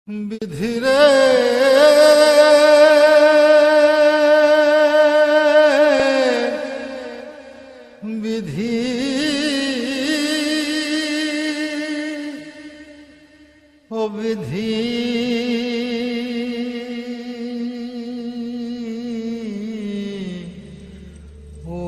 বিধিরে বিধি ও বিধি ও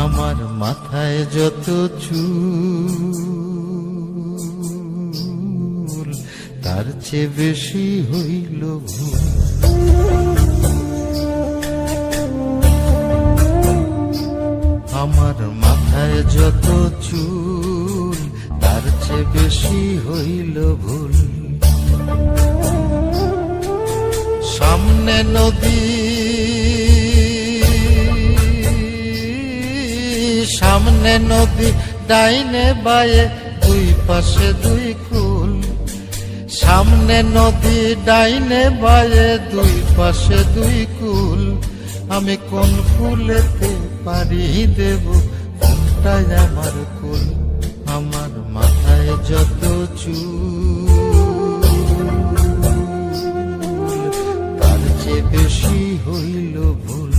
আমার মাথায় যত চুল তার চেয়ে বেশি হইল ভুল। আমার মাথায় যত চুল তার চেয়ে বেশি হইল ভুল। সামনে নদী সামনে নদী ডাইনে বায়ে দুই পাশে দুই কুল। সামনে নদী ডাইনে বায়ে দুই পাশে দুই কুল। আমি কোন কুলেতে পারি দেব কোনটাই আমার কুল। আমার মাথায় যত চুল তার চেয়ে বেশি হইল ভুল।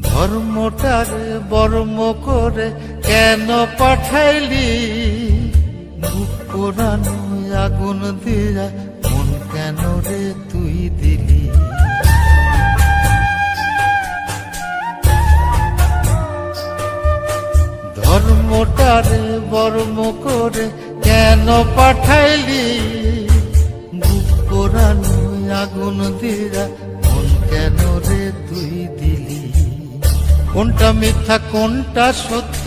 ধর্মটারে বর্ম করে কেন পাঠাইলি? বুক পোড়ানো আগুন দিয়া মন কেন রে তুই দিলি? ধর্মটারে বর্ম করে কেন পাঠাইলি? বুক পোড়ানো আগুন দিয়া মন কেন রে তুই দিলি? কোনটা মিথ্যা কোনটা সত্য,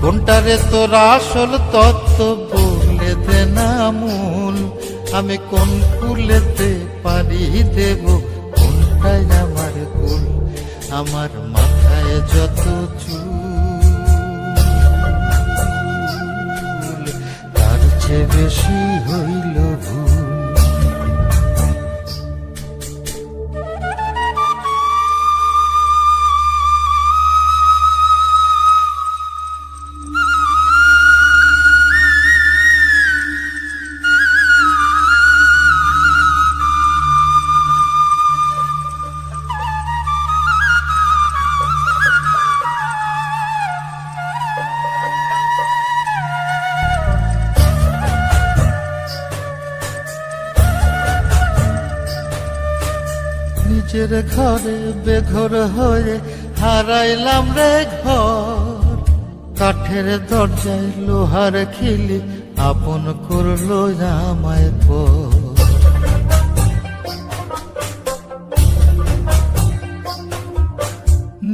কোনটারে তোর আসল তত্ত্ব বলে দে না মূল। আমি কোন কুলেতে পারি দেব কোনটাই আমার কুল। আমার মাথায় যত চুল তার চেয়ে বেশি হইল ভুল। নিজের ঘরে বেঘর হয়ে হারাইলাম রে ঘর। কাঠের দরজায় লোহার খিলি আপন করলো আমায় পর।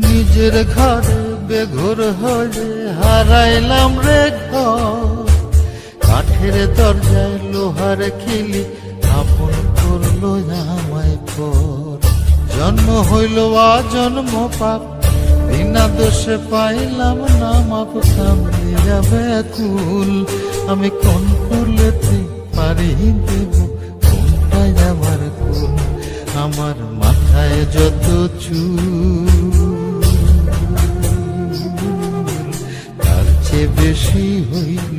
নিজের ঘরে বেঘর হয়ে হারাইলাম রে ঘর। কাঠের দরজায় লোহার খিলি আপন করলো আমায় পর। জন্ম হইল জন্ম পাপ, বিনা দোষে পাইলাম না মাপ। সামনে যাবে কুল, আমি কোন কুলেতে পারি দেব কোনটাই আমার কুল। আমার মাথায় যত চুল তার চেয়ে বেশি হইল